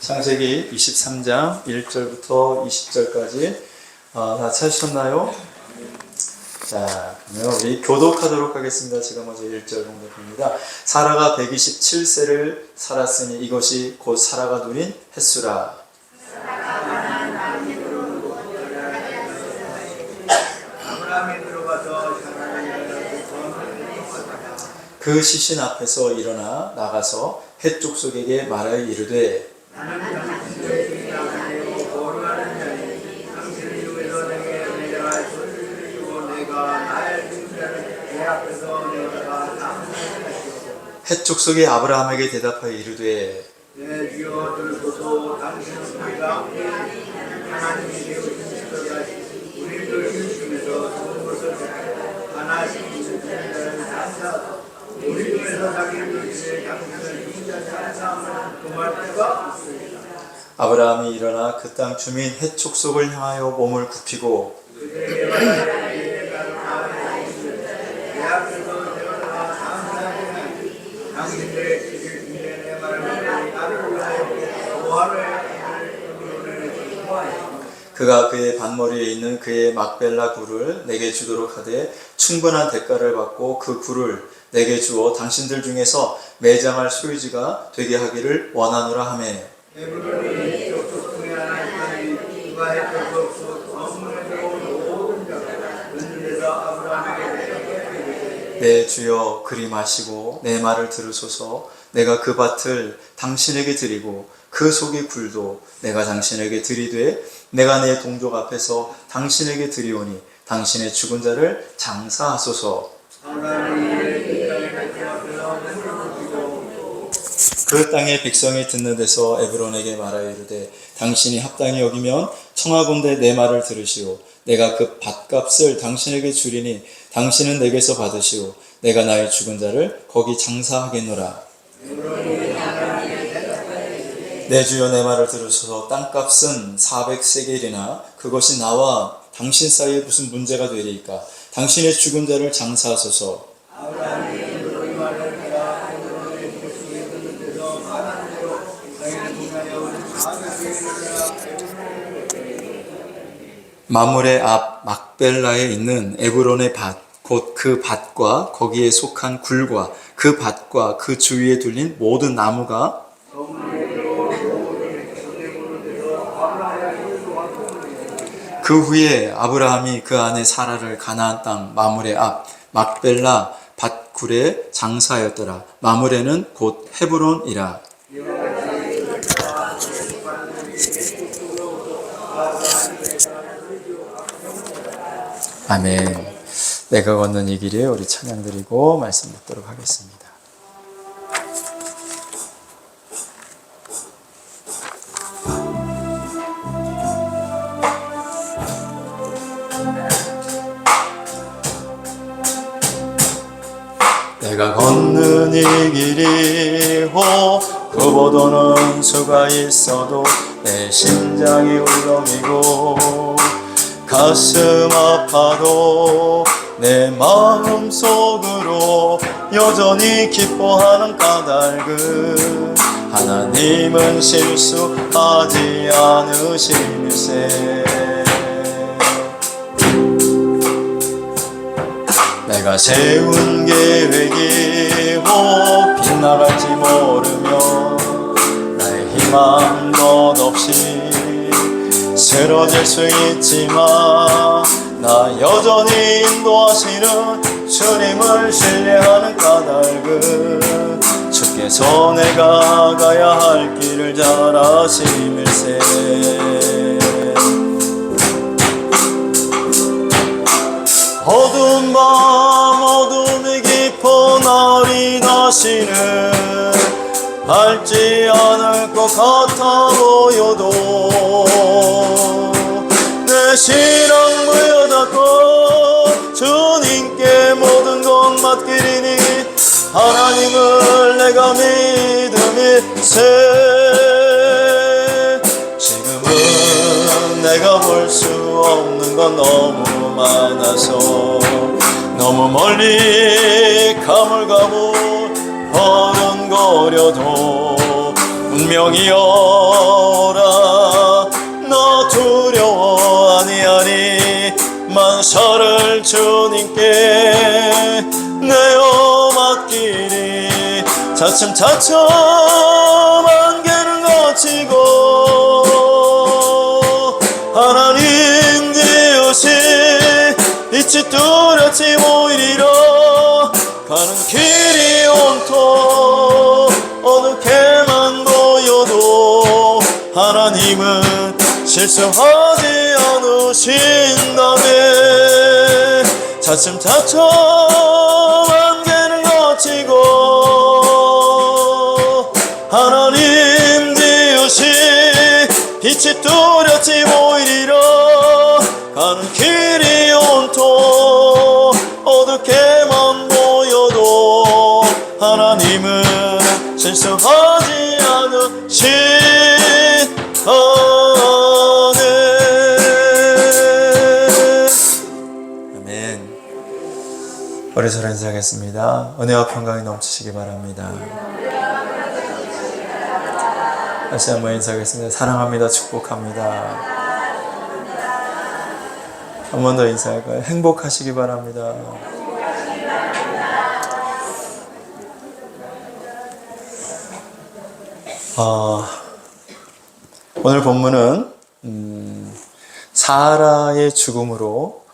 창세기 23장 1절부터 20절까지 다 찾으셨나요? 자, 그러면 우리 교독하도록 하겠습니다. 제가 먼저 1절 공독합니다. 사라가 127세를 살았으니 이것이 곧 사라가 누린 햇수라. 그 시신 앞에서 일어나 나가서 헷 족속에게 말하여 이르되 헷 족속이 아브라함에게 대답하여 이르되 내 주여 들으소서. 당신은 우리가 하나님이 되어주신 것같이 우리를 중심에서 좋은 것을 하나씩 주신 자를 찬사하소. 우리 중에서 자기를 위해 당신을 인자 찬사함을 금할 수가 없습니다. 아브라함이 일어나 그 땅 주민 헷 족속을 향하여 몸을 굽히고 그가 그의 반머리에 있는 그의 막벨라 굴을 내게 주도록 하되 충분한 대가를 받고 그 굴을 내게 주어 당신들 중에서 매장할 소유지가 되게 하기를 원하노라 하매 내 주여 그리 마시고 내 말을 들으소서. 내가 그 밭을 당신에게 드리고 그 속의 굴도 내가 당신에게 드리되 내가 내 동족 앞에서 당신에게 드리오니 당신의 죽은 자를 장사하소서. 그 땅의 백성이 듣는 데서 에브론에게 말하여 이르되 당신이 합당히 여기면 청하건대 내 말을 들으시오. 내가 그 밭값을 당신에게 주리니 당신은 내게서 받으시오. 내가 나의 죽은 자를 거기 장사하겠노라. 내 주여 내 말을 들으소서. 땅값은 400세겔이나 그것이 나와 당신 사이에 무슨 문제가 되리이까. 당신의 죽은 자를 장사하소서. 마물의 앞 막벨라에 있는 에브론의 밭 곧 그 밭과 거기에 속한 굴과 그 밭과 그 주위에 둘린 모든 나무가 그 후에 아브라함이 그 안에 사라를 가나안 땅 마물의 앞 막벨라 밭굴에 장사하였더라. 마물에는 곧 헤브론이라. 아멘. 내가 걷는 이 길에 우리 찬양 드리고 말씀 듣도록 하겠습니다. 내가 걷는 이 길이 굽어도는 수가 있어도 내 심장이 울렁이고 가슴 아파도 내 마음 속으로 여전히 기뻐하는 까닭은 하나님은 실수하지 않으심일세. 내가 세운 계획이 빗나갈지 모르며 나의 희망 덧없이 쓰러질 수 있지만 나 여전히 인도하시는 주님을 신뢰하는 까닭은 주께서 내가 가야 할 길을 잘 아심일세. 어두운 밤 어둠이 깊어 날이 다시는 밝지 않을 것 같아 보여도 내 신앙 부여잡고 주님께 모든 것 맡기리니 하나님을 내가 믿음일세. 지금은 내가 볼 수 없는 건 너무 많아서 너무 멀리 가물가물 어른거려도 운명이여라 나 두려워 아니하니 만사를 주님께 내어 맡기리 차츰차츰 안개를 거치고 하나님 지으신 빛이 뚜렷이 보이리라 가는 길이 온통 어둡게만 보여도 하나님은 실수하지 않으신다네 차츰차츰 안개를 거치고 하나님 지으신 빛이 뚜렷이 보이리라 가는 길이 온통 어둡게만 보여도 하나님은 실수하지 않으시네 아멘. 우리 서로 인사하겠습니다. 은혜와 평강이 넘치시기 바랍니다. 다시 한번 인사하겠습니다. 사랑합니다. 축복합니다. 한 번 더 인사할까요? 행복하시기 바랍니다. 오늘 본문은 사라의 죽음으로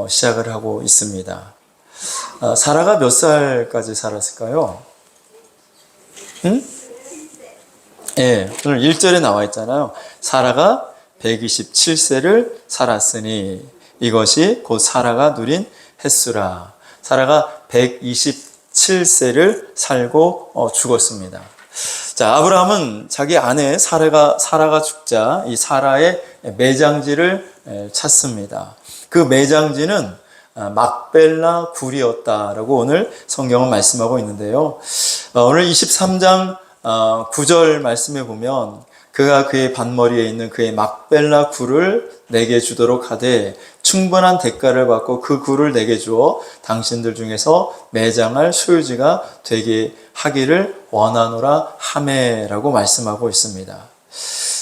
시작을 하고 있습니다. 사라가 몇 살까지 살았을까요? 예, 오늘 1절에 나와 있잖아요. 사라가 127세를 살았으니 이것이 곧 사라가 누린 햇수라. 사라가 127세를 살고 죽었습니다. 자, 아브라함은 자기 아내 사라가 죽자 이 사라의 매장지를 찾습니다. 그 매장지는 막벨라 굴이었다라고 오늘 성경은 말씀하고 있는데요. 오늘 23장 9절 말씀에 보면 그가 그의 밭머리에 있는 그의 막벨라 굴을 내게 주도록 하되 충분한 대가를 받고 그 굴을 내게 주어 당신들 중에서 매장할 소유지가 되게 하기를 원하노라 하매라고 말씀하고 있습니다.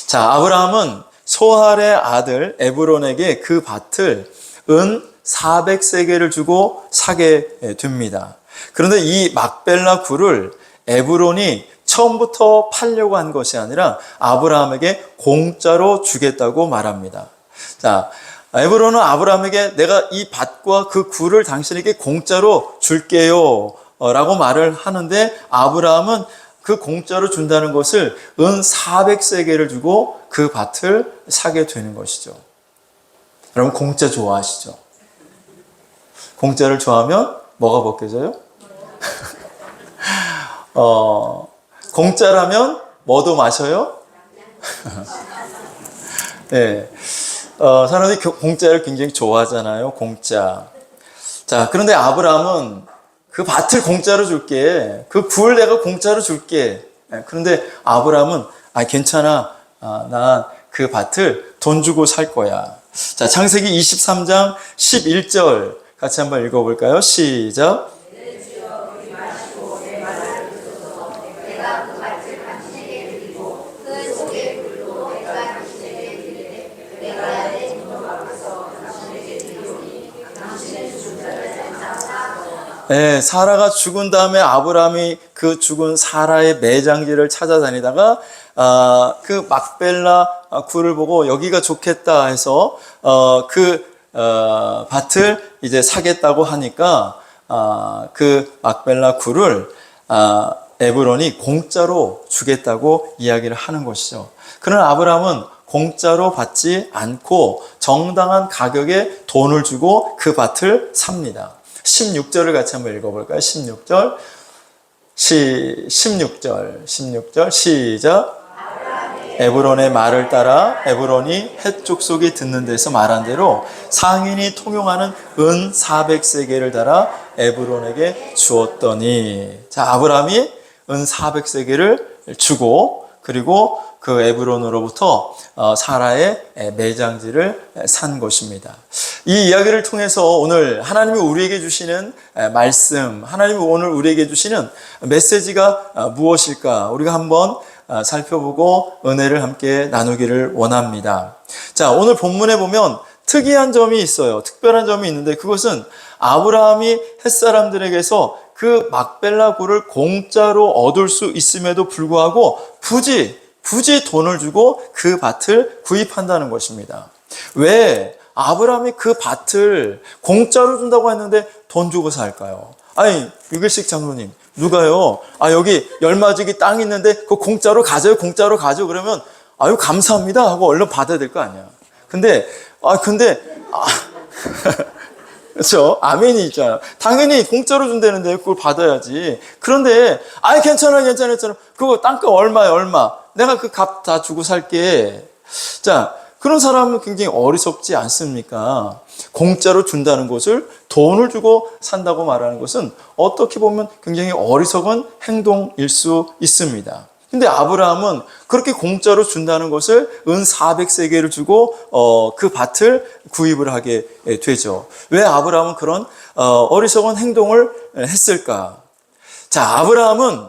자, 아브라함은 소할의 아들 에브론에게 그 밭을 은 400세겔을 주고 사게 됩니다. 그런데 이 막벨라 굴을 에브론이 처음부터 팔려고 한 것이 아니라 아브라함에게 공짜로 주겠다고 말합니다. 자, 에브론은 아브라함에게 내가 이 밭과 그 굴을 당신에게 공짜로 줄게요 라고 말을 하는데 아브라함은 그 공짜로 준다는 것을 은 400세겔을 주고 그 밭을 사게 되는 것이죠. 여러분 공짜 좋아하시죠? 공짜를 좋아하면 뭐가 벗겨져요? 공짜라면 뭐도 마셔요? 네. 사람들이 공짜를 굉장히 좋아하잖아요. 공짜. 자, 그런데 아브라함은 그 밭을 공짜로 줄게. 그 굴 내가 공짜로 줄게. 그런데 아브라함은 괜찮아. 난 그 밭을 돈 주고 살 거야. 자, 창세기 23장 11절 같이 한번 읽어볼까요? 시작. 네, 사라가 죽은 다음에 아브라함이 그 죽은 사라의 매장지를 찾아다니다가 그 막벨라 굴을 보고 여기가 좋겠다 해서 밭을 이제 사겠다고 하니까 그 막벨라 굴을 에브론이 공짜로 주겠다고 이야기를 하는 것이죠. 그러나 아브라함은 공짜로 받지 않고 정당한 가격에 돈을 주고 그 밭을 삽니다. 16절을 같이 한번 읽어볼까요? 16절 시작. 에브론의 말을 따라 에브론이 헷 족속이 듣는 데서 말한 대로 상인이 통용하는 은 400세겔을 달아 에브론에게 주었더니, 자, 아브라함이 은 400세겔을 주고 그리고 그 에브론으로부터 사라의 매장지를 산 것입니다. 이 이야기를 통해서 오늘 하나님이 우리에게 주시는 말씀, 하나님이 오늘 우리에게 주시는 메시지가 무엇일까? 우리가 한번 살펴보고 은혜를 함께 나누기를 원합니다. 자, 오늘 본문에 보면 특이한 점이 있어요. 특별한 점이 있는데 그것은 아브라함이 햇사람들에게서 그 막벨라 굴을 공짜로 얻을 수 있음에도 불구하고 굳이 돈을 주고 그 밭을 구입한다는 것입니다. 왜 아브라함이 그 밭을 공짜로 준다고 했는데 돈 주고 살까요? 아니, 유길식 장로님, 누가요? 여기 열마지기 땅 있는데 그거 공짜로 가져요, 그러면 아유, 감사합니다 하고 얼른 받아야 될 거 아니야. 근데 그렇죠? 아멘이 있잖아. 당연히 공짜로 준다는데 그걸 받아야지. 그런데 괜찮아. 그거 땅값 얼마. 내가 그 값 다 주고 살게. 자, 그런 사람은 굉장히 어리석지 않습니까? 공짜로 준다는 것을 돈을 주고 산다고 말하는 것은 어떻게 보면 굉장히 어리석은 행동일 수 있습니다. 근데 아브라함은 그렇게 공짜로 준다는 것을 은 400세겔을 주고 그 밭을 구입을 하게 되죠. 왜 아브라함은 그런 어리석은 행동을 했을까? 자, 아브라함은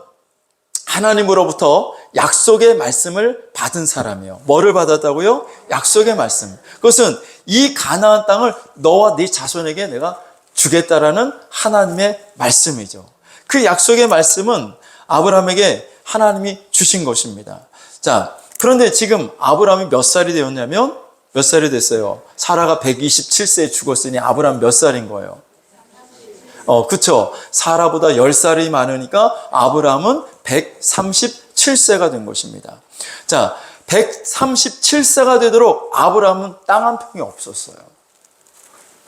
하나님으로부터 약속의 말씀을 받은 사람이에요. 뭐를 받았다고요? 약속의 말씀. 그것은 이 가나안 땅을 너와 네 자손에게 내가 주겠다라는 하나님의 말씀이죠. 그 약속의 말씀은 아브라함에게 하나님이 주신 것입니다. 자, 그런데 지금 아브라함이 몇 살이 되었냐면 몇 살이 됐어요? 사라가 127세에 죽었으니 아브라함 몇 살인 거예요? 그쵸. 사라보다 10살이 많으니까 아브라함은 137세가 된 것입니다. 자, 137세가 되도록 아브라함은 땅 한 평이 없었어요.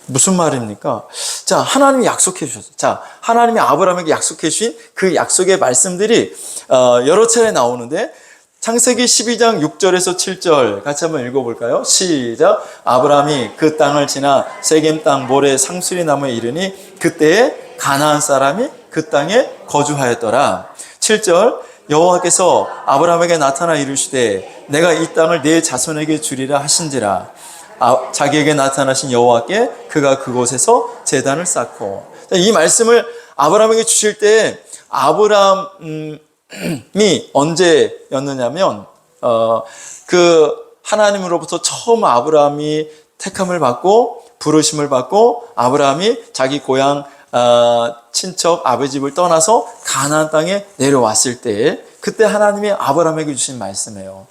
무슨 말입니까? 자, 하나님이 약속해 주셨어요. 자, 하나님이 아브라함에게 약속해 주신 그 약속의 말씀들이 여러 차례 나오는데 창세기 12장 6절에서 7절 같이 한번 읽어볼까요? 시작. 아브라함이 그 땅을 지나 세겜 땅 모래 상수리 나무에 이르니 그때에 가나안 사람이 그 땅에 거주하였더라. 7절. 여호와께서 아브라함에게 나타나 이르시되 내가 이 땅을 네 자손에게 주리라 하신지라. 자기에게 나타나신 여호와께 그가 그곳에서 제단을 쌓고. 이 말씀을 아브라함에게 주실 때 아브라함이 언제였느냐면 그 하나님으로부터 처음 아브라함이 택함을 받고 부르심을 받고 아브라함이 자기 고향 친척 아버지 집을 떠나서 가나안 땅에 내려왔을 때 그때 하나님이 아브라함에게 주신 말씀이에요.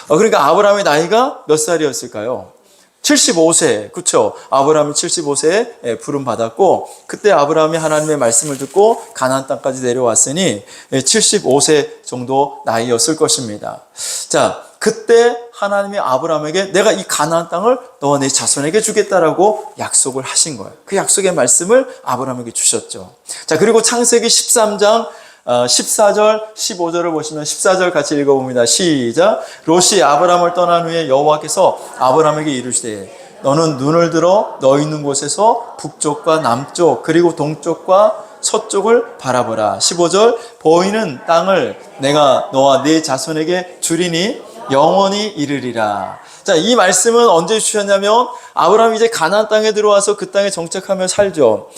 그러니까 아브라함의 나이가 몇 살이었을까요? 75세, 그렇죠? 아브라함이 75세에 부름 받았고 그때 아브라함이 하나님의 말씀을 듣고 가나안 땅까지 내려왔으니 75세 정도 나이였을 것입니다. 자, 그때 하나님이 아브라함에게 내가 이 가나안 땅을 너와 네 자손에게 주겠다라고 약속을 하신 거예요. 그 약속의 말씀을 아브라함에게 주셨죠. 자, 그리고 창세기 13장 14절, 15절을 보시면 14절 같이 읽어봅니다. 시작. 롯이 아브라함을 떠난 후에 여호와께서 아브라함에게 이르시되 너는 눈을 들어 너 있는 곳에서 북쪽과 남쪽 그리고 동쪽과 서쪽을 바라보라. 15절. 보이는 땅을 내가 너와 네 자손에게 주리니 영원히 이르리라. 자, 이 말씀은 언제 주셨냐면 아브라함이 이제 가나안 땅에 들어와서 그 땅에 정착하며 살죠.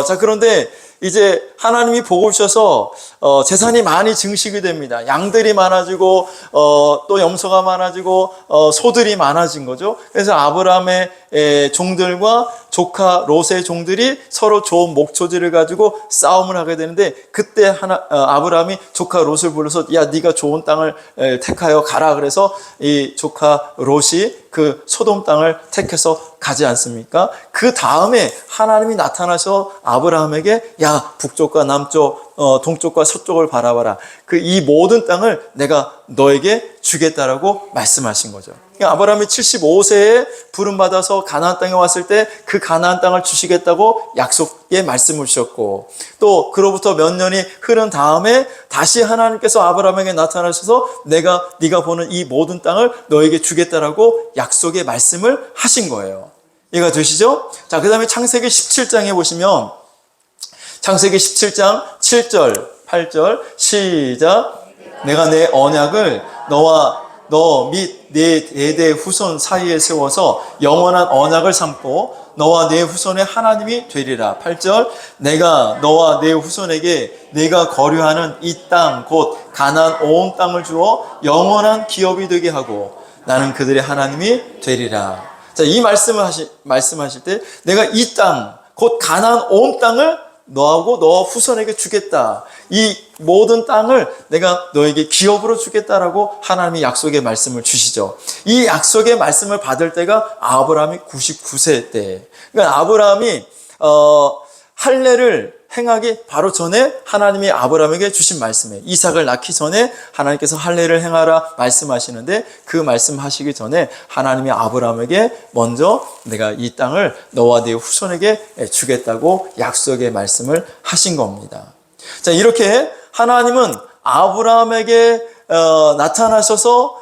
자, 그런데 이제 하나님이 복을 주셔서 재산이 많이 증식이 됩니다. 양들이 많아지고 또 염소가 많아지고 소들이 많아진 거죠. 그래서 아브라함의 종들과 조카 롯의 종들이 서로 좋은 목초지를 가지고 싸움을 하게 되는데 그때 아브라함이 조카 롯을 불러서 야, 네가 좋은 땅을 택하여 가라. 그래서 이 조카 롯이 그 소돔 땅을 택해서 가지 않습니까? 그 다음에 하나님이 나타나서 아브라함에게 야, 북쪽과 남쪽, 동쪽과 서쪽을 바라봐라. 이 모든 땅을 내가 너에게 주겠다라고 말씀하신 거죠. 그러니까 아브라함이 75세에 부름받아서 가나안 땅에 왔을 때 그 가나안 땅을 주시겠다고 약속의 말씀을 주셨고 또 그로부터 몇 년이 흐른 다음에 다시 하나님께서 아브라함에게 나타나셔서 네가 보는 이 모든 땅을 너에게 주겠다라고 약속의 말씀을 하신 거예요. 이해가 되시죠? 자, 그 다음에 창세기 17장에 보시면 창세기 17장 7절, 8절 시작. 내가 내 언약을 너와 너 및 네 대대 후손 사이에 세워서 영원한 언약을 삼고 너와 내 후손의 하나님이 되리라. 8절 내가 너와 내 후손에게 네가 거류하는 이 땅 곧 가나안 온 땅을 주어 영원한 기업이 되게 하고 나는 그들의 하나님이 되리라. 자, 이 말씀하실 때 내가 이 땅 곧 가나안 온 땅을 너하고 너와 후손에게 주겠다. 이 모든 땅을 내가 너에게 기업으로 주겠다라고 하나님이 약속의 말씀을 주시죠. 이 약속의 말씀을 받을 때가 아브라함이 99세 때. 그러니까 아브라함이 할례를 행하기 바로 전에 하나님이 아브라함에게 주신 말씀이에요. 이삭을 낳기 전에 하나님께서 할례를 행하라 말씀하시는데 그 말씀하시기 전에 하나님이 아브라함에게 먼저 내가 이 땅을 너와 네 후손에게 주겠다고 약속의 말씀을 하신 겁니다. 자, 이렇게 하나님은 아브라함에게 나타나셔서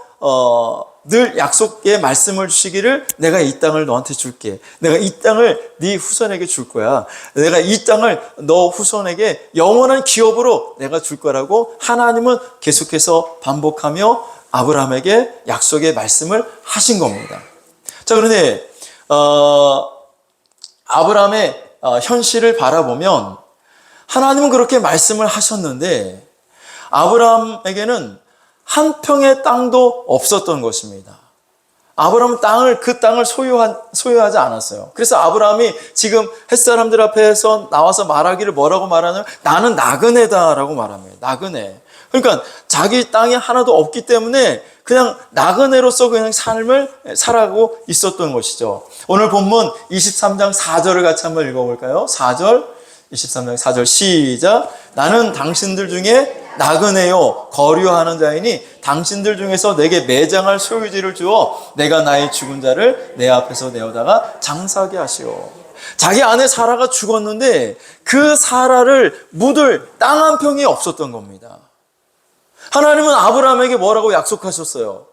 늘 약속의 말씀을 주시기를 내가 이 땅을 너한테 줄게. 내가 이 땅을 네 후손에게 줄 거야. 내가 이 땅을 너 후손에게 영원한 기업으로 내가 줄 거라고 하나님은 계속해서 반복하며 아브라함에게 약속의 말씀을 하신 겁니다. 자, 그런데 아브라함의 현실을 바라보면 하나님은 그렇게 말씀을 하셨는데 아브라함에게는 한 평의 땅도 없었던 것입니다. 아브라함은 그 땅을 소유하지 않았어요. 그래서 아브라함이 지금 햇사람들 앞에서 나와서 말하기를 뭐라고 말하냐면 나는 나그네다라고 말합니다. 나그네. 그러니까 자기 땅이 하나도 없기 때문에 그냥 나그네로서 그냥 삶을 살아가고 있었던 것이죠. 오늘 본문 23장 4절을 같이 한번 읽어볼까요? 4절, 23장 4절 시작. 나는 당신들 중에 나그네요 거류하는 자이니 당신들 중에서 내게 매장할 소유지를 주어 내가 나의 죽은 자를 내 앞에서 내어다가 장사하게 하시오. 자기 아내 사라가 죽었는데 그 사라를 묻을 땅 한 평이 없었던 겁니다. 하나님은 아브라함에게 뭐라고 약속하셨어요?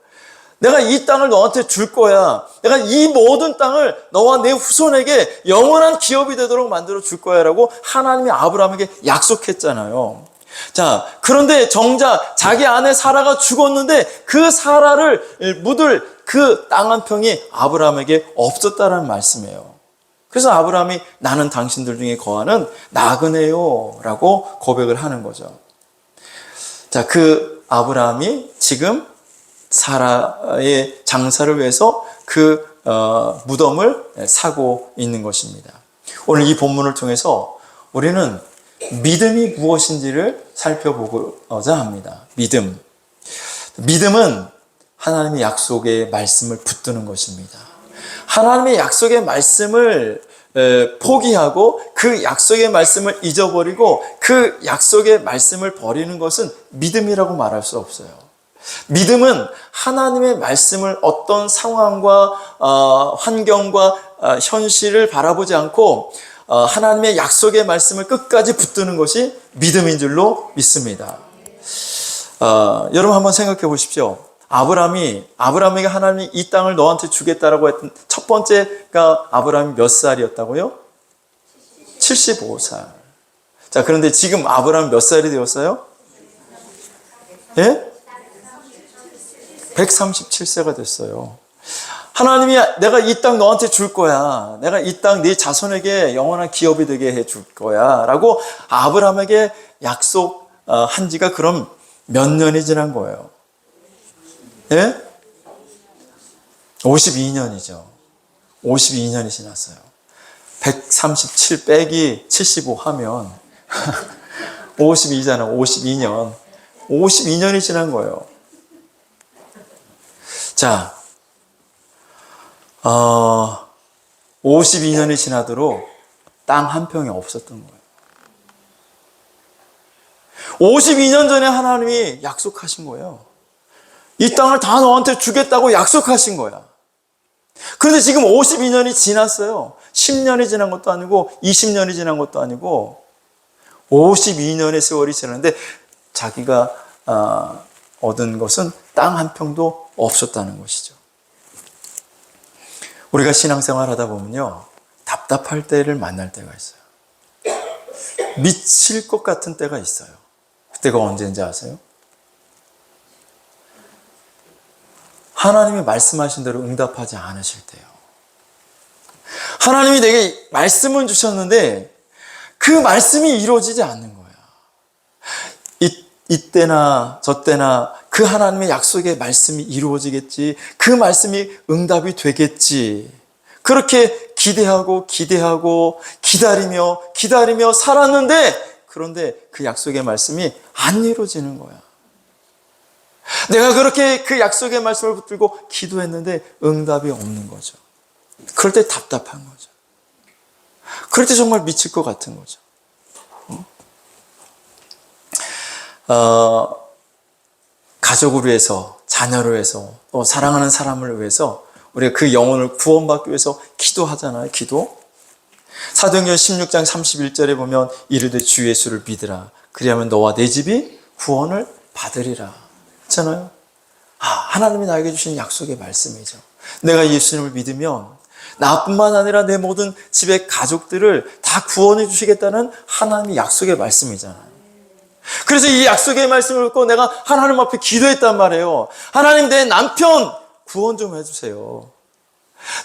내가 이 땅을 너한테 줄 거야. 내가 이 모든 땅을 너와 내 후손에게 영원한 기업이 되도록 만들어 줄 거야 라고 하나님이 아브라함에게 약속했잖아요. 자, 그런데 정작 자기 아내 사라가 죽었는데 그 사라를 묻을 그 땅 한 평이 아브라함에게 없었다는 말씀이에요. 그래서 아브라함이 나는 당신들 중에 거하는 나그네요 라고 고백을 하는 거죠. 자, 그 아브라함이 지금 사라의 장사를 위해서 그 무덤을 사고 있는 것입니다. 오늘 이 본문을 통해서 우리는 믿음이 무엇인지를 살펴보고자 합니다. 믿음은 하나님의 약속의 말씀을 붙드는 것입니다. 하나님의 약속의 말씀을 포기하고 그 약속의 말씀을 잊어버리고 그 약속의 말씀을 버리는 것은 믿음이라고 말할 수 없어요. 믿음은 하나님의 말씀을 어떤 상황과 환경과 현실을 바라보지 않고 하나님의 약속의 말씀을 끝까지 붙드는 것이 믿음인 줄로 믿습니다. 여러분 한번 생각해 보십시오. 아브라함에게 하나님이 이 땅을 너한테 주겠다라고 했던 첫 번째가 아브라함이 몇 살이었다고요? 75살. 자, 그런데 지금 아브라함이 몇 살이 되었어요? 예? 137세가 됐어요. 하나님이 내가 이 땅 너한테 줄 거야. 내가 이 땅 네 자손에게 영원한 기업이 되게 해줄 거야. 라고 아브라함에게 약속한 지가 그럼 몇 년이 지난 거예요? 예? 52년이죠. 52년이 지났어요. 137 빼기 75 하면 52잖아. 52년. 52년이 지난 거예요. 자, 52년이 지나도록 땅 한 평이 없었던 거예요. 52년 전에 하나님이 약속하신 거예요. 이 땅을 다 너한테 주겠다고 약속하신 거야. 그런데 지금 52년이 지났어요. 10년이 지난 것도 아니고 20년이 지난 것도 아니고 52년의 세월이 지났는데 자기가 얻은 것은 땅 한 평도 없었다는 것이죠. 우리가 신앙생활 하다 보면요, 답답할 때를 만날 때가 있어요. 미칠 것 같은 때가 있어요. 그때가 언제인지 아세요? 하나님이 말씀하신 대로 응답하지 않으실 때요. 하나님이 내게 말씀을 주셨는데 그 말씀이 이루어지지 않는 거야. 이때나 저때나 그 하나님의 약속의 말씀이 이루어지겠지. 그 말씀이 응답이 되겠지. 그렇게 기대하고 기다리며 살았는데, 그런데 그 약속의 말씀이 안 이루어지는 거야. 내가 그렇게 그 약속의 말씀을 붙들고 기도했는데 응답이 없는 거죠. 그럴 때 답답한 거죠. 그럴 때 정말 미칠 것 같은 거죠. 가족을 위해서, 자녀를 위해서, 또 사랑하는 사람을 위해서 우리가 그 영혼을 구원받기 위해서 기도하잖아요. 기도. 사도행전 16장 31절에 보면 이르되 주 예수를 믿으라. 그리하면 너와 내 집이 구원을 받으리라. 그렇잖아요. 하나님이 나에게 주신 약속의 말씀이죠. 내가 예수님을 믿으면 나뿐만 아니라 내 모든 집의 가족들을 다 구원해 주시겠다는 하나님의 약속의 말씀이잖아요. 그래서 이 약속의 말씀을 듣고 내가 하나님 앞에 기도했단 말이에요. 하나님, 내 남편 구원 좀 해주세요.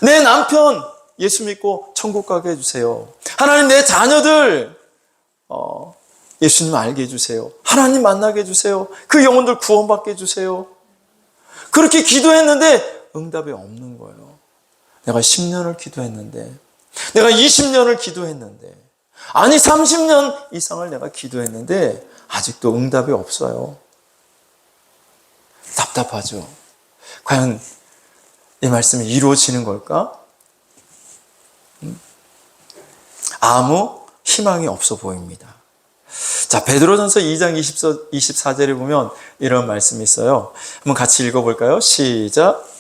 내 남편 예수 믿고 천국 가게 해주세요. 하나님, 내 자녀들 예수님 알게 해주세요. 하나님 만나게 해주세요. 그 영혼들 구원받게 해주세요. 그렇게 기도했는데 응답이 없는 거예요. 내가 10년을 기도했는데, 내가 20년을 기도했는데, 아니 30년 이상을 내가 기도했는데 아직도 응답이 없어요. 답답하죠. 과연 이 말씀이 이루어지는 걸까? 아무 희망이 없어 보입니다. 자, 베드로전서 2장 24절에 보면 이런 말씀이 있어요. 한번 같이 읽어볼까요? 시작.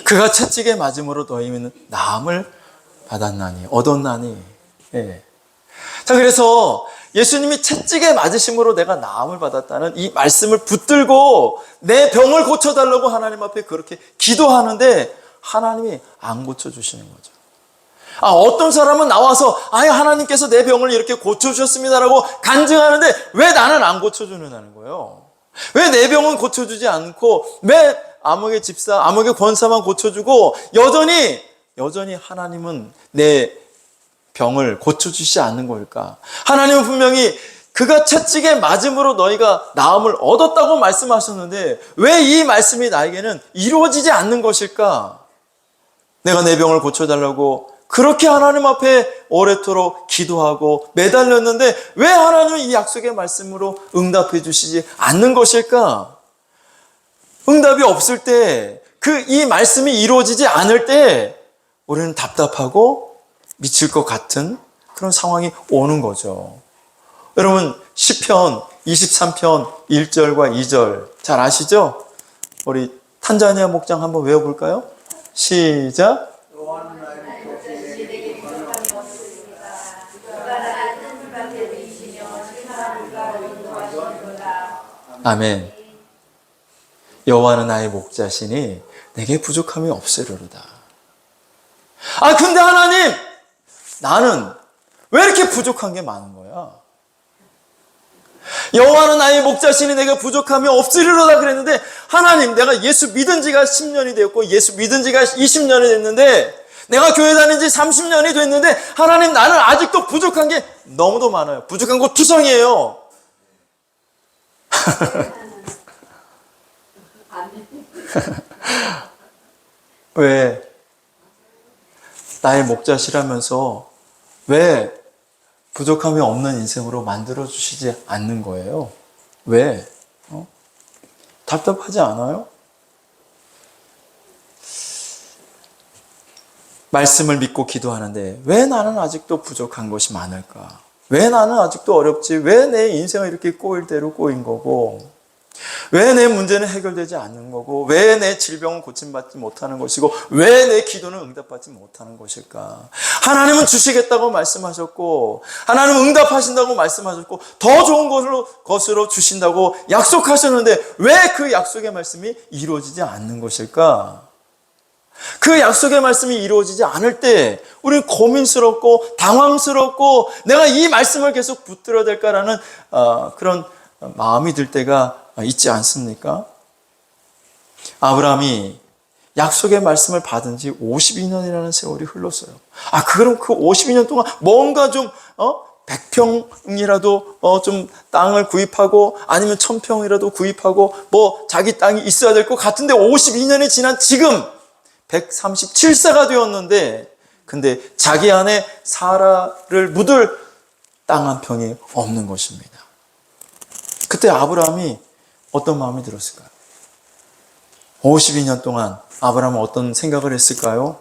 그가 채찍에 맞음으로 너희는 나음을 받았나니, 얻었나니. 예. 자, 그래서 예수님이 채찍에 맞으심으로 내가 나음을 받았다는 이 말씀을 붙들고 내 병을 고쳐달라고 하나님 앞에 그렇게 기도하는데 하나님이 안 고쳐주시는 거죠. 어떤 사람은 나와서 하나님께서 내 병을 이렇게 고쳐주셨습니다라고 간증하는데 왜 나는 안 고쳐주느냐는 거예요. 왜 내 병은 고쳐주지 않고 왜 암흑의 집사, 암흑의 권사만 고쳐주고 여전히 하나님은 내 병을 고쳐주시지 않는 걸까? 하나님은 분명히 그가 채찍에 맞음으로 너희가 나음을 얻었다고 말씀하셨는데 왜 이 말씀이 나에게는 이루어지지 않는 것일까? 내가 내 병을 고쳐달라고 그렇게 하나님 앞에 오래도록 기도하고 매달렸는데 왜 하나님은 이 약속의 말씀으로 응답해 주시지 않는 것일까? 응답이 없을 때, 이 말씀이 이루어지지 않을 때 우리는 답답하고 미칠 것 같은 그런 상황이 오는 거죠. 여러분, 시편 23편 1절과 2절 잘 아시죠? 우리 탄자니아 목장 한번 외워볼까요? 시작. 아멘. 여호와는 나의 목자시니 내게 부족함이 없으리로다. 근데 하나님, 나는 왜 이렇게 부족한 게 많은 거야? 여호와는 나의 목자시니 내게 부족함이 없으리로다 그랬는데 하나님, 내가 예수 믿은 지가 10년이 되었고 예수 믿은 지가 20년이 됐는데 내가 교회 다닌 지 30년이 됐는데 하나님, 나는 아직도 부족한 게 너무도 많아요. 부족한 거 투성이에요. 왜 나의 목자시라면서 왜 부족함이 없는 인생으로 만들어 주시지 않는 거예요? 왜? 답답하지 않아요? 말씀을 믿고 기도하는데 왜 나는 아직도 부족한 것이 많을까? 왜 나는 아직도 어렵지? 왜 내 인생은 이렇게 꼬일 대로 꼬인 거고? 왜 내 문제는 해결되지 않는 거고? 왜 내 질병은 고침받지 못하는 것이고? 왜 내 기도는 응답받지 못하는 것일까? 하나님은 주시겠다고 말씀하셨고 하나님은 응답하신다고 말씀하셨고 더 좋은 것으로 주신다고 약속하셨는데 왜 그 약속의 말씀이 이루어지지 않는 것일까? 그 약속의 말씀이 이루어지지 않을 때 우리는 고민스럽고 당황스럽고 내가 이 말씀을 계속 붙들어야 될까라는 그런 마음이 들 때가 있지 않습니까? 아브라함이 약속의 말씀을 받은 지 52년이라는 세월이 흘렀어요. 그럼 그 52년 동안 뭔가 좀 100평이라도 좀 땅을 구입하고 아니면 1000평이라도 구입하고 뭐 자기 땅이 있어야 될 것 같은데 52년이 지난 지금 137세가 되었는데 근데 자기 안에 사라를 묻을 땅 한 평이 없는 것입니다. 그때 아브라함이 어떤 마음이 들었을까요? 52년 동안 아브라함은 어떤 생각을 했을까요?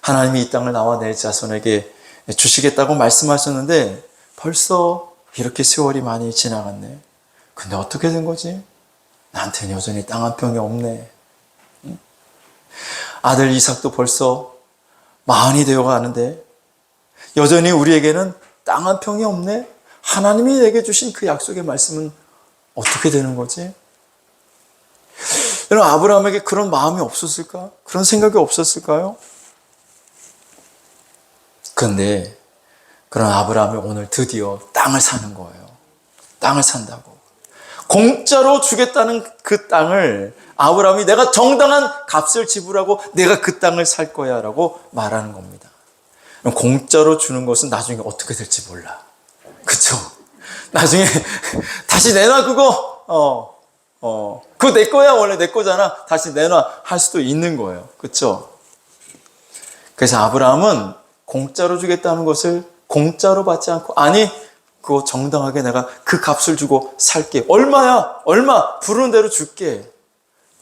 하나님이 이 땅을 나와 내 자손에게 주시겠다고 말씀하셨는데 벌써 이렇게 세월이 많이 지나갔네. 근데 어떻게 된 거지? 나한테는 여전히 땅 한 평이 없네. 아들 이삭도 벌써 40이 되어 가는데 여전히 우리에게는 땅 한 평이 없네. 하나님이 내게 주신 그 약속의 말씀은 어떻게 되는 거지? 여러분, 아브라함에게 그런 마음이 없었을까? 그런 생각이 없었을까요? 그런데 그런 아브라함이 오늘 드디어 땅을 사는 거예요. 땅을 산다고. 공짜로 주겠다는 그 땅을 아브라함이 내가 정당한 값을 지불하고 내가 그 땅을 살 거야 라고 말하는 겁니다. 공짜로 주는 것은 나중에 어떻게 될지 몰라. 그쵸? 나중에 다시 내놔 그거. 그거 내 거야. 원래 내 거잖아. 다시 내놔 할 수도 있는 거예요. 그쵸? 그래서 아브라함은 공짜로 주겠다는 것을 공짜로 받지 않고 그거 정당하게 내가 그 값을 주고 살게. 얼마야? 얼마? 부르는 대로 줄게.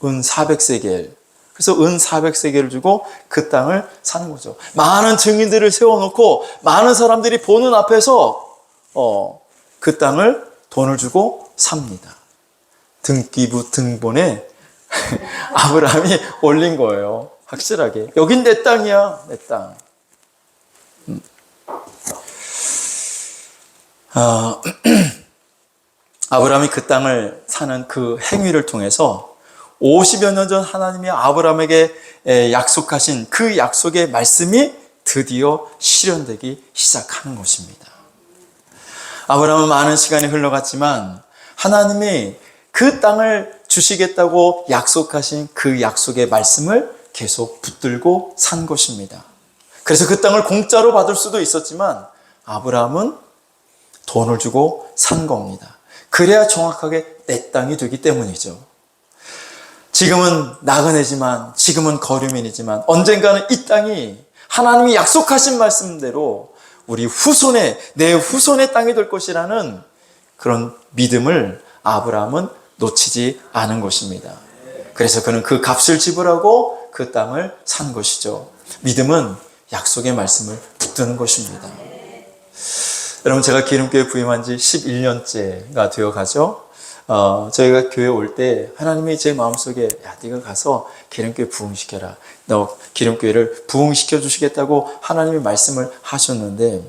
은 400세겔. 그래서 은 400세겔을 주고 그 땅을 사는 거죠. 많은 증인들을 세워놓고 많은 사람들이 보는 앞에서 그 땅을 돈을 주고 삽니다. 등기부 등본에 아브라함이 올린 거예요. 확실하게. 여긴 내 땅이야. 내 땅. 아브라함이 그 땅을 사는 그 행위를 통해서 50여 년 전 하나님이 아브라함에게 약속하신 그 약속의 말씀이 드디어 실현되기 시작하는 것입니다. 아브라함은 많은 시간이 흘러갔지만 하나님이 그 땅을 주시겠다고 약속하신 그 약속의 말씀을 계속 붙들고 산 것입니다. 그래서 그 땅을 공짜로 받을 수도 있었지만 아브라함은 돈을 주고 산 겁니다. 그래야 정확하게 내 땅이 되기 때문이죠. 지금은 나그네지만 지금은 거류민이지만 언젠가는 이 땅이 하나님이 약속하신 말씀대로 우리 내 후손의 땅이 될 것이라는 그런 믿음을 아브라함은 놓치지 않은 것입니다. 그래서 그는 그 값을 지불하고 그 땅을 산 것이죠. 믿음은 약속의 말씀을 붙드는 것입니다. 여러분, 제가 기름교회 부임한 지 11년째가 되어 가죠. 저희가 교회 올 때 하나님이 제 마음속에 네가 가서 기름교회 부흥시켜라. 너 기름교회를 부흥시켜 주시겠다고 하나님이 말씀을 하셨는데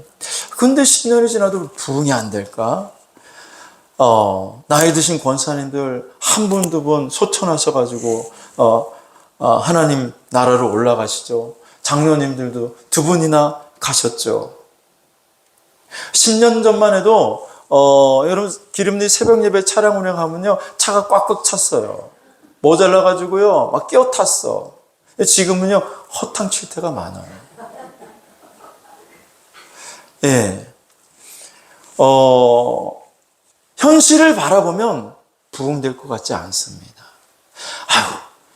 근데 10년이 지나도 부흥이 안 될까? 나이 드신 권사님들 한 분, 두 분 소천하셔가지고 하나님 나라로 올라가시죠. 장로님들도 두 분이나 가셨죠. 10년 전만 해도 여러분 기름리 새벽 예배 차량 운행하면요 차가 꽉꽉 찼어요. 모자라가지고요 막 끼어 탔어. 지금은요 허탕칠 때가 많아요. 예. 현실을 바라보면 부흥될 것 같지 않습니다.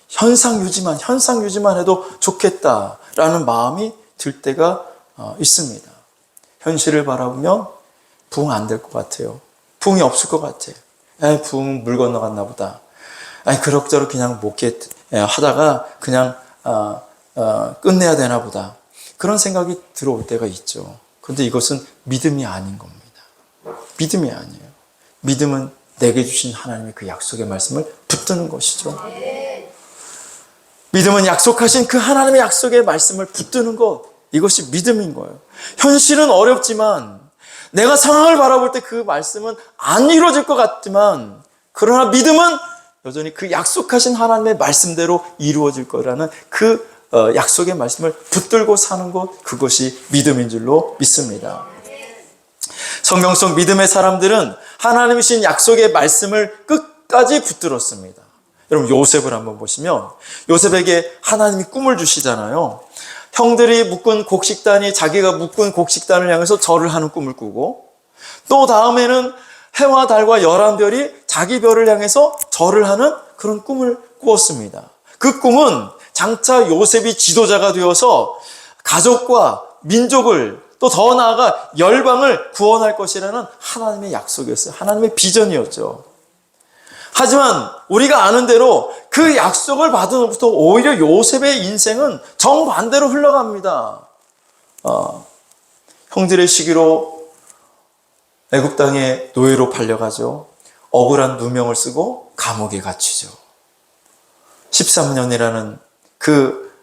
현상 유지만 해도 좋겠다라는 마음이 들 때가 있습니다. 현실을 바라보면 부흥 안 될 것 같아요. 부흥이 없을 것 같아요. 부흥은 물 건너갔나 보다. 그럭저럭 그냥 하다가 그냥 끝내야 되나 보다. 그런 생각이 들어올 때가 있죠. 그런데 이것은 믿음이 아닌 겁니다. 믿음이 아니에요. 믿음은 내게 주신 하나님의 그 약속의 말씀을 붙드는 것이죠. 믿음은 약속하신 그 하나님의 약속의 말씀을 붙드는 것. 이것이 믿음인 거예요. 현실은 어렵지만 내가 상황을 바라볼 때 그 말씀은 안 이루어질 것 같지만 그러나 믿음은 여전히 그 약속하신 하나님의 말씀대로 이루어질 거라는 그 약속의 말씀을 붙들고 사는 것, 그것이 믿음인 줄로 믿습니다. 성경 속 믿음의 사람들은 하나님이 주신 약속의 말씀을 끝까지 붙들었습니다. 여러분, 요셉을 한번 보시면 요셉에게 하나님이 꿈을 주시잖아요. 형들이 묶은 곡식단이 자기가 묶은 곡식단을 향해서 절을 하는 꿈을 꾸고, 또 다음에는 해와 달과 11별이 자기 별을 향해서 절을 하는 그런 꿈을 꾸었습니다. 그 꿈은 장차 요셉이 지도자가 되어서 가족과 민족을, 또 더 나아가 열방을 구원할 것이라는 하나님의 약속이었어요. 하나님의 비전이었죠. 하지만 우리가 아는 대로 그 약속을 받은 후부터 오히려 요셉의 인생은 정반대로 흘러갑니다. 형들의 시기로 애굽 땅에 노예로 팔려가죠. 억울한 누명을 쓰고 감옥에 갇히죠. 13년이라는 그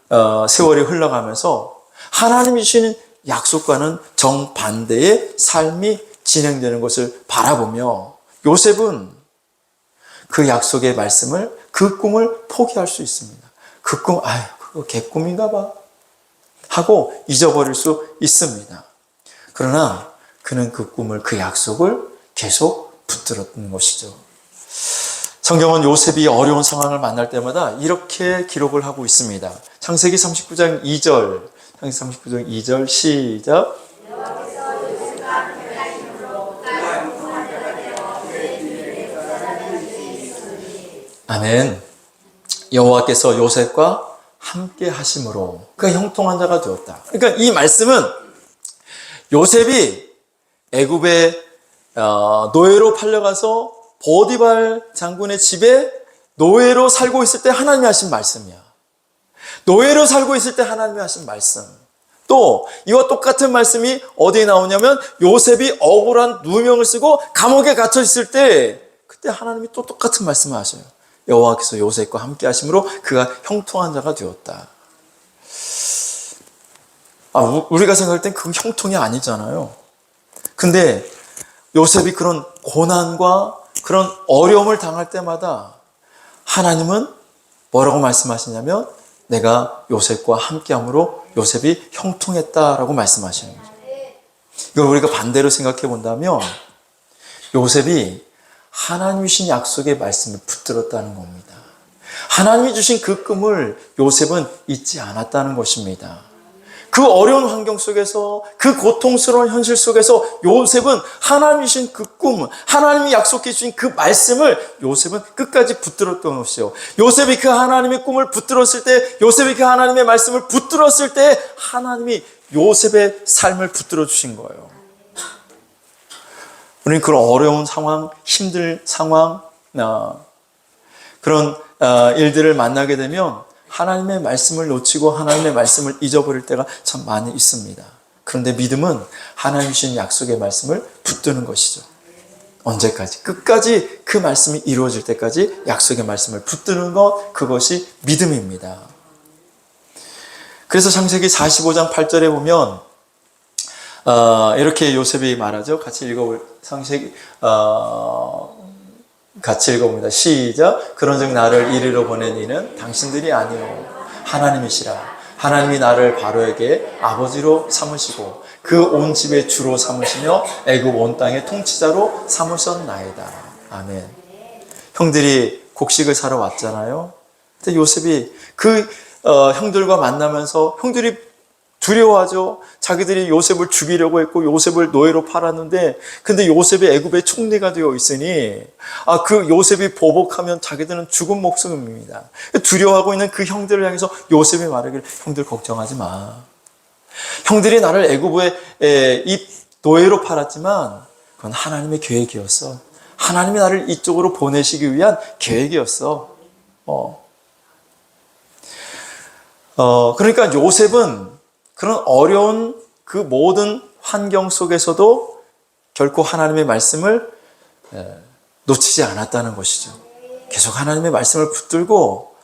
세월이 흘러가면서 하나님이 주시는 약속과는 정반대의 삶이 진행되는 것을 바라보며 요셉은 그 약속의 말씀을, 그 꿈을 포기할 수 있습니다. 그 꿈, 그거 개꿈인가 봐 하고 잊어버릴 수 있습니다. 그러나 그는 그 꿈을, 그 약속을 계속 붙들었던 것이죠. 성경은 요셉이 어려운 상황을 만날 때마다 이렇게 기록을 하고 있습니다. 창세기 39장 2절, 창세기 39장 2절 시작. 아멘. 여호와께서 요셉과 함께 하심으로 그가 형통한 자가 되었다. 그러니까 이 말씀은 요셉이 애굽에 노예로 팔려가서 보디발 장군의 집에 노예로 살고 있을 때 하나님이 하신 말씀이야. 노예로 살고 있을 때 하나님이 하신 말씀. 또 이와 똑같은 말씀이 어디에 나오냐면 요셉이 억울한 누명을 쓰고 감옥에 갇혀 있을 때 그때 하나님이 또 똑같은 말씀을 하셔요. 여호와께서 요셉과 함께 하심으로 그가 형통한 자가 되었다. 우리가 생각할 땐 그건 형통이 아니잖아요. 근데 요셉이 그런 고난과 그런 어려움을 당할 때마다 하나님은 뭐라고 말씀하시냐면 내가 요셉과 함께함으로 요셉이 형통했다라고 말씀하시는 거죠. 이걸 우리가 반대로 생각해 본다면 요셉이 하나님이 주신 약속의 말씀을 붙들었다는 겁니다. 하나님이 주신 그 꿈을 요셉은 잊지 않았다는 것입니다. 그 어려운 환경 속에서, 그 고통스러운 현실 속에서 요셉은 하나님이 주신 그 꿈, 하나님이 약속해 주신 그 말씀을 요셉은 끝까지 붙들었던 것이요. 요셉이 그 하나님의 꿈을 붙들었을 때, 요셉이 그 하나님의 말씀을 붙들었을 때 하나님이 요셉의 삶을 붙들어 주신 거예요. 우리는 그런 어려운 상황, 힘든 상황, 그런 일들을 만나게 되면 하나님의 말씀을 놓치고 하나님의 말씀을 잊어버릴 때가 참 많이 있습니다. 그런데 믿음은 하나님 주신 약속의 말씀을 붙드는 것이죠. 언제까지? 끝까지 그 말씀이 이루어질 때까지 약속의 말씀을 붙드는 것, 그것이 믿음입니다. 그래서 창세기 45장 8절에 보면 이렇게 요셉이 말하죠. 같이 읽어볼 창세기 같이 읽어봅니다. 시작. 그런즉 나를 이리로 보낸 이는 당신들이 아니요 하나님이시라. 하나님이 나를 바로에게 아버지로 삼으시고 그 온 집의 주로 삼으시며 애굽 온 땅의 통치자로 삼으셨나이다. 아멘. 형들이 곡식을 사러 왔잖아요. 근데 요셉이 그 형들과 만나면서 형들이 두려워하죠. 자기들이 요셉을 죽이려고 했고 요셉을 노예로 팔았는데 근데 요셉이 애굽의 총리가 되어 있으니 그 요셉이 보복하면 자기들은 죽은 목숨입니다. 두려워하고 있는 그 형들을 향해서 요셉이 말하기를 형들 걱정하지 마. 형들이 나를 애굽에 이 노예로 팔았지만 그건 하나님의 계획이었어. 하나님이 나를 이쪽으로 보내시기 위한 계획이었어. 그러니까 요셉은 그런 어려운 그 모든 환경 속에서도 결코 하나님의 말씀을 놓치지 않았다는 것이죠. 계속 하나님의 말씀을 붙들고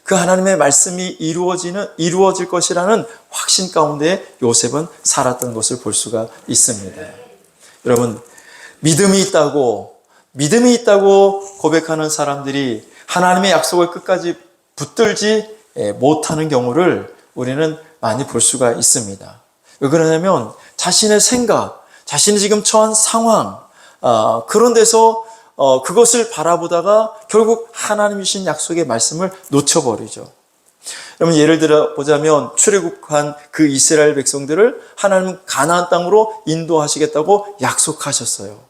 그 하나님의 말씀이 이루어질 것이라는 확신 가운데 요셉은 살았던 것을 볼 수가 있습니다. 여러분, 믿음이 있다고 고백하는 사람들이 하나님의 약속을 끝까지 붙들지 못하는 경우를 우리는 많이 볼 수가 있습니다. 왜 그러냐면 자신의 생각, 자신이 지금 처한 상황, 그런 데서 그것을 바라보다가 결국 하나님이 주신 약속의 말씀을 놓쳐버리죠. 여러분 예를 들어 보자면 출애굽한 그 이스라엘 백성들을 하나님은 가나안 땅으로 인도하시겠다고 약속하셨어요.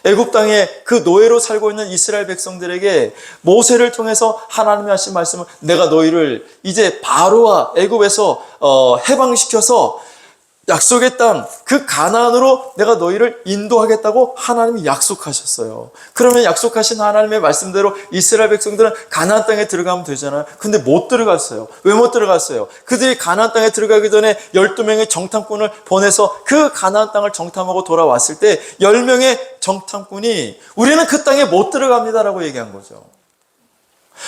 애굽 땅에 그 노예로 살고 있는 이스라엘 백성들에게 모세를 통해서 하나님이 하신 말씀은 내가 너희를 이제 바로와 애굽에서 해방시켜서 약속의 땅, 그 가나안으로 내가 너희를 인도하겠다고 하나님이 약속하셨어요. 그러면 약속하신 하나님의 말씀대로 이스라엘 백성들은 가나안 땅에 들어가면 되잖아요. 근데 못 들어갔어요. 왜 못 들어갔어요? 그들이 가나안 땅에 들어가기 전에 12명의 정탐꾼을 보내서 그 가나안 땅을 정탐하고 돌아왔을 때 10명의 정탐꾼이 우리는 그 땅에 못 들어갑니다라고 얘기한 거죠.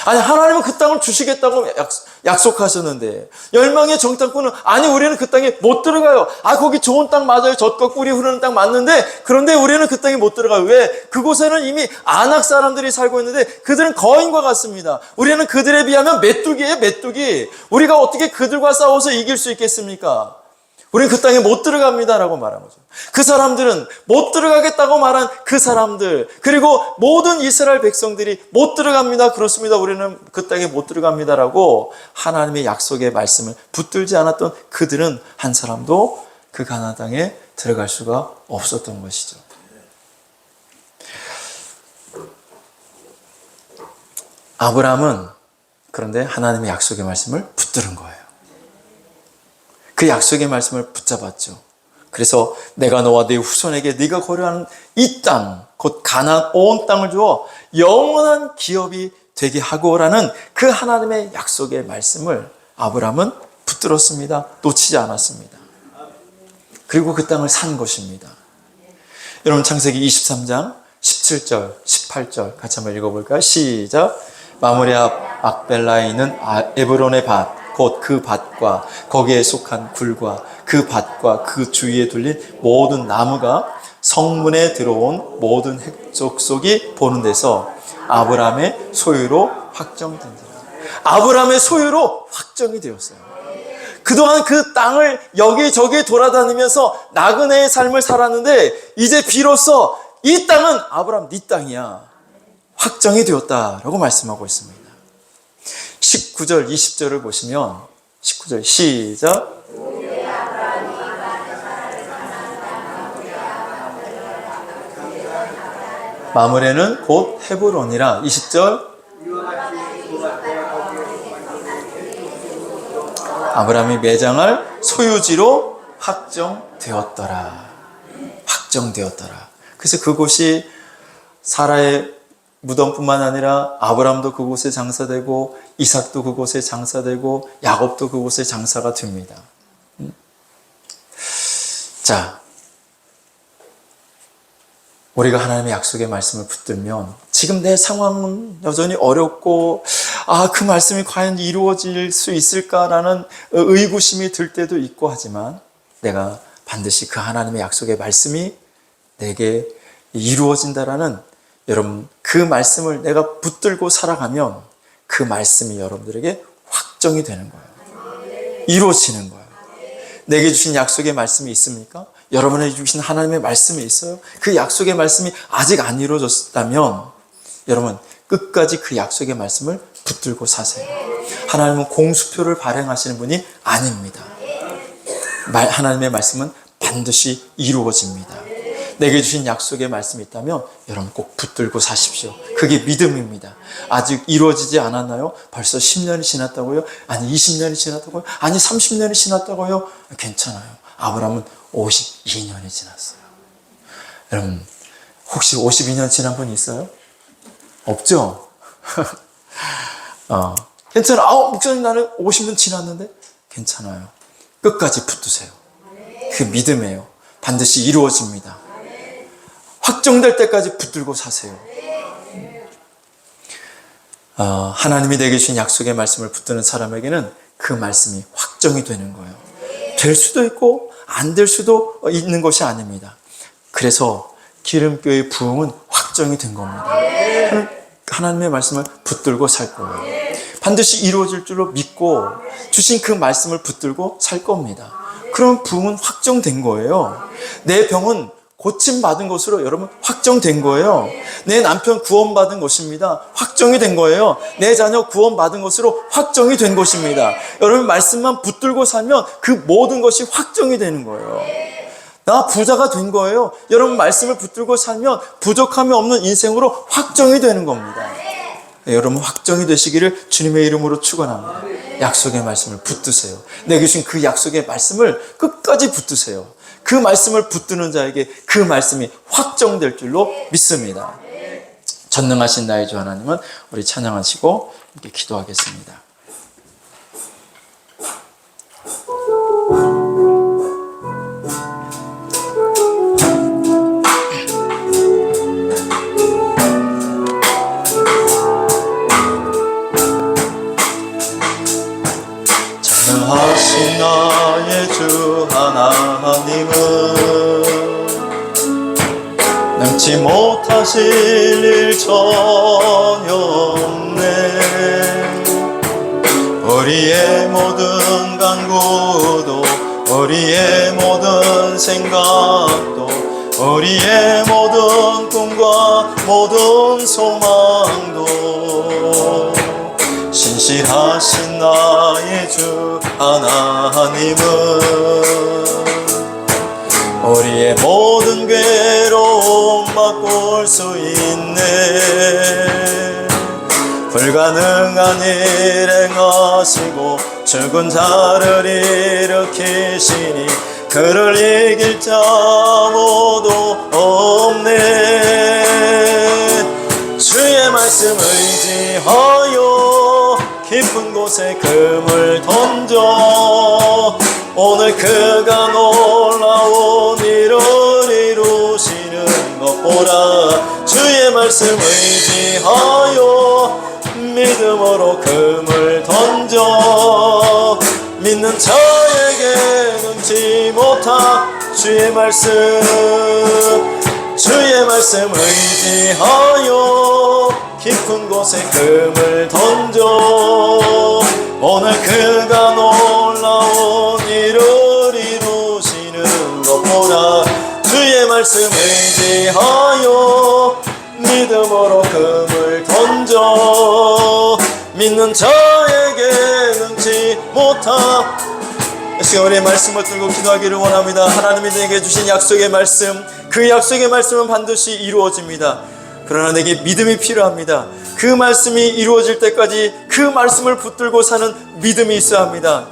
아니 하나님은 그 땅을 주시겠다고 약속하셨는데 10명의 정탐꾼은 아니 우리는 그 땅에 못 들어가요. 거기 좋은 땅 맞아요. 젖과 꿀이 흐르는 땅 맞는데 그런데 우리는 그 땅에 못 들어가요. 왜? 그곳에는 이미 아낙 사람들이 살고 있는데 그들은 거인과 같습니다. 우리는 그들에 비하면 메뚜기예요. 메뚜기. 우리가 어떻게 그들과 싸워서 이길 수 있겠습니까? 우리는 그 땅에 못 들어갑니다라고 말한 거죠. 그 사람들은 못 들어가겠다고 말한 그 사람들, 그리고 모든 이스라엘 백성들이 못 들어갑니다. 그렇습니다. 우리는 그 땅에 못 들어갑니다라고 하나님의 약속의 말씀을 붙들지 않았던 그들은 한 사람도 그 가나안 땅에 들어갈 수가 없었던 것이죠. 아브라함은 그런데 하나님의 약속의 말씀을 붙들은 거예요. 그 약속의 말씀을 붙잡았죠. 그래서 내가 너와 네 후손에게 네가 거류하는 이 땅, 곧 가나안 온 땅을 주어 영원한 기업이 되게 하고라는 그 하나님의 약속의 말씀을 아브라함은 붙들었습니다. 놓치지 않았습니다. 그리고 그 땅을 산 것입니다. 여러분 창세기 23장 17절, 18절 같이 한번 읽어볼까요? 시작. 마므레 앞 악벨라에 있는 에브론의 밭 곧 그 밭과 거기에 속한 굴과 그 밭과 그 주위에 둘린 모든 나무가 성문에 들어온 모든 족속이 보는 데서 아브라함의 소유로 확정된다. 아브라함의 소유로 확정이 되었어요. 그동안 그 땅을 여기저기 돌아다니면서 나그네의 삶을 살았는데 이제 비로소 이 땅은 아브라함 네 땅이야. 확정이 되었다라고 말씀하고 있습니다. 19절, 20절을 보시면 19절 시작. 마므레는 곧 헤브론이라. 20절 아브라함이 매장할 소유지로 확정되었더라. 확정되었더라. 그래서 그곳이 사라의 무덤뿐만 아니라 아브라함도 그곳에 장사되고 이삭도 그곳에 장사되고 야곱도 그곳에 장사가 됩니다. 자, 우리가 하나님의 약속의 말씀을 붙들면 지금 내 상황은 여전히 어렵고 그 말씀이 과연 이루어질 수 있을까라는 의구심이 들 때도 있고 하지만 내가 반드시 그 하나님의 약속의 말씀이 내게 이루어진다라는 여러분 그 말씀을 내가 붙들고 살아가면 그 말씀이 여러분들에게 확정이 되는 거예요. 이루어지는 거예요. 내게 주신 약속의 말씀이 있습니까? 여러분에게 주신 하나님의 말씀이 있어요? 그 약속의 말씀이 아직 안 이루어졌다면 여러분 끝까지 그 약속의 말씀을 붙들고 사세요. 하나님은 공수표를 발행하시는 분이 아닙니다. 하나님의 말씀은 반드시 이루어집니다. 내게 주신 약속의 말씀이 있다면 여러분 꼭 붙들고 사십시오. 그게 믿음입니다. 아직 이루어지지 않았나요? 벌써 10년이 지났다고요? 아니 20년이 지났다고요? 아니 30년이 지났다고요? 괜찮아요. 아브라함은 52년이 지났어요. 여러분 혹시 52년 지난 분 있어요? 없죠? 괜찮아. 목사님 나는 50년 지났는데? 괜찮아요. 끝까지 붙드세요. 그 믿음이에요. 반드시 이루어집니다. 확정될 때까지 붙들고 사세요. 하나님이 내게 주신 약속의 말씀을 붙드는 사람에게는 그 말씀이 확정이 되는 거예요. 될 수도 있고 안 될 수도 있는 것이 아닙니다. 그래서 기름교의 부흥은 확정이 된 겁니다. 하나님의 말씀을 붙들고 살 거예요. 반드시 이루어질 줄로 믿고 주신 그 말씀을 붙들고 살 겁니다. 그럼 부흥은 확정된 거예요. 내 병은 고침받은 것으로 여러분 확정된 거예요. 내 남편 구원받은 것입니다. 확정이 된 거예요. 내 자녀 구원받은 것으로 확정이 된 것입니다. 여러분 말씀만 붙들고 살면 그 모든 것이 확정이 되는 거예요. 나 부자가 된 거예요. 여러분 말씀을 붙들고 살면 부족함이 없는 인생으로 확정이 되는 겁니다. 여러분 확정이 되시기를 주님의 이름으로 축원합니다. 약속의 말씀을 붙드세요. 내게 주신 그 약속의 말씀을 끝까지 붙드세요. 그 말씀을 붙드는 자에게 그 말씀이 확정될 줄로 믿습니다. 전능하신 나의 주 하나님은 우리 찬양하시고 함께 기도하겠습니다. 전능하신 나의 주 하나님은 능치 못하실 일 전혀 없네. 우리의 모든 간구도 우리의 모든 생각도 우리의 모든 꿈과 모든 소망도 신실하신 나의 주 하나님은 우리의 모든 괴로움 바꿀 수 있네. 불가능한 일 행하시고 죽은 자를 일으키시니 그를 이길 자 아무도 없네. 주의 말씀 의지하여 깊은 곳에 금을 던져 오늘 그가 놀라운 일을 이루시는 것 보라. 주의 말씀 의지하여 믿음으로 금을 던져 믿는 자에게 능치 못한 주의 말씀 의지하여 깊은 곳에 금을 던져 오늘 그가 놀라운 일을 이루시는 것 보라. 주의 말씀 의지하여 믿음으로 금을 던져 믿는 자에게 능치 못한 이 시간 우리의 말씀을 들고 기도하기를 원합니다. 하나님이 내게 주신 약속의 말씀, 그 약속의 말씀은 반드시 이루어집니다. 그러나 내게 믿음이 필요합니다. 그 말씀이 이루어질 때까지 그 말씀을 붙들고 사는 믿음이 있어야 합니다.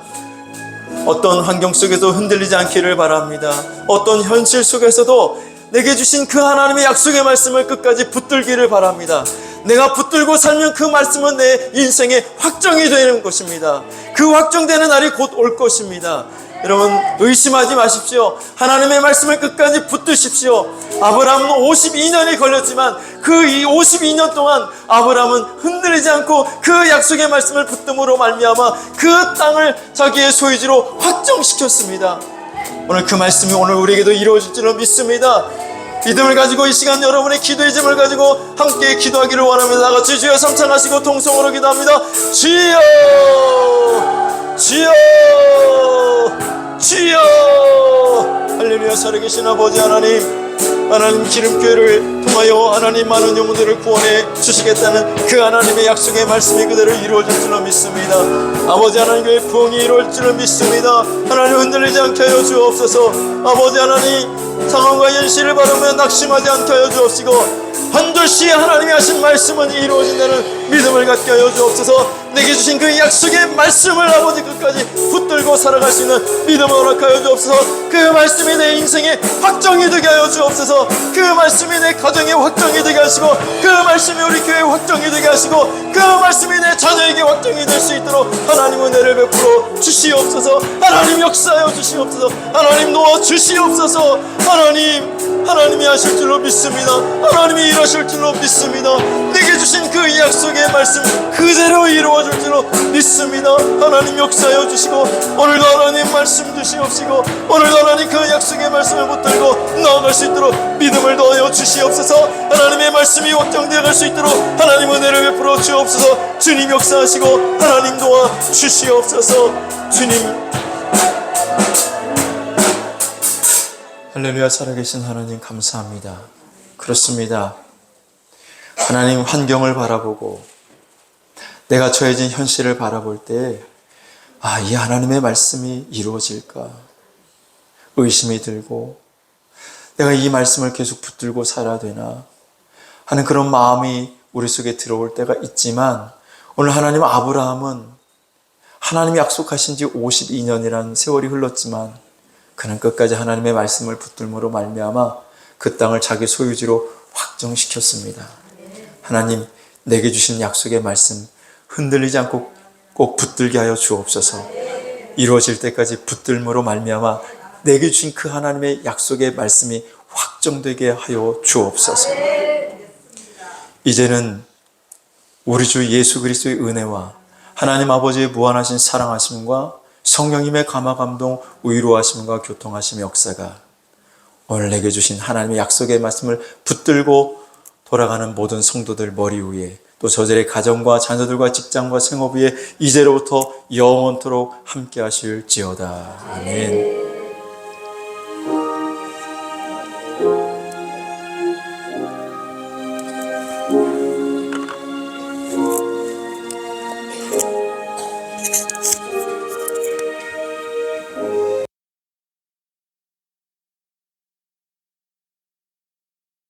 어떤 환경 속에도 흔들리지 않기를 바랍니다. 어떤 현실 속에서도 내게 주신 그 하나님의 약속의 말씀을 끝까지 붙들기를 바랍니다. 내가 붙들고 살면 그 말씀은 내 인생의 확정이 되는 것입니다. 그 확정되는 날이 곧 올 것입니다. 여러분 의심하지 마십시오. 하나님의 말씀을 끝까지 붙드십시오. 아브라함은 52년이 걸렸지만 그 52년 동안 아브라함은 흔들리지 않고 그 약속의 말씀을 붙듦으로 말미암아 그 땅을 자기의 소유지로 확정시켰습니다. 오늘 그 말씀이 오늘 우리에게도 이루어질 줄로 믿습니다. 믿음을 가지고 이 시간 여러분의 기도의 짐을 가지고 함께 기도하기를 원합니다. 나같이 주여 삼창하시고 통성으로 기도합니다. 주여 주여 주여. 할렐루야. 살아계신 아버지 하나님, 하나님 기름교회를 통하여 하나님 많은 영혼들을 구원해 주시겠다는 그 하나님의 약속의 말씀이 그대로 이루어질 줄로 믿습니다. 아버지 하나님 교회 부흥이 이루어질 줄로 믿습니다. 하나님 흔들리지 않게 하여 주옵소서. 아버지 하나님 상황과 현실을 바라보며 낙심하지 않게 하여 주옵시고 반드시 하나님이 하신 말씀은 이루어진다는 믿음을 갖게 하여 주옵소서. 내게 주신 그 약속의 말씀을 아버지 끝까지 붙들고 살아갈 수 있는 믿음을 허락하여 주옵소서. 그 말씀이 내 인생의 확정이 되게 하여 주옵소서. 그 말씀이 내 가정의 확정이 되게 하시고 그 말씀이 우리 교회의 확정이 되게 하시고 그 말씀이 내 자녀에게 확정이 될 수 있도록 하나님은 은혜를 베풀어 주시옵소서. 하나님 역사하여 주시옵소서. 하나님 도와 주시옵소서. 하나님이 하실 줄로 믿습니다. 하나님이 일하실 줄로 믿습니다. 내게 주신 그 약속의 말씀 그대로 이루어질 줄로 믿습니다. 하나님 역사하여 주시고 오늘도 하나님 말씀 주시옵시고 오늘도 하나님 그 약속의 말씀을 붙들고 나아갈 수 있도록 믿음을 더하여 주시옵소서. 하나님의 말씀이 확정되어 갈 수 있도록 하나님 은혜를 베풀어 주옵소서. 주님 역사하시고 하나님 도와 주시옵소서. 주님, 할렐루야. 살아계신 하나님 감사합니다. 그렇습니다. 하나님, 환경을 바라보고 내가 처해진 현실을 바라볼 때 이 하나님의 말씀이 이루어질까 의심이 들고 내가 이 말씀을 계속 붙들고 살아야 되나 하는 그런 마음이 우리 속에 들어올 때가 있지만, 오늘 하나님, 아브라함은 하나님이 약속하신 지 52년이라는 세월이 흘렀지만 그는 끝까지 하나님의 말씀을 붙들므로 말미암아 그 땅을 자기 소유지로 확정시켰습니다. 하나님, 내게 주신 약속의 말씀 흔들리지 않고 꼭 붙들게 하여 주옵소서. 이루어질 때까지 붙들므로 말미암아 내게 주신 그 하나님의 약속의 말씀이 확정되게 하여 주옵소서. 이제는 우리 주 예수 그리스도의 은혜와 하나님 아버지의 무한하신 사랑하심과 성령님의 감화감동 위로하심과 교통하심의 역사가 오늘 내게 주신 하나님의 약속의 말씀을 붙들고 돌아가는 모든 성도들 머리 위에, 또 저들의 가정과 자녀들과 직장과 생업 위에 이제로부터 영원토록 함께 하실지어다. 아멘.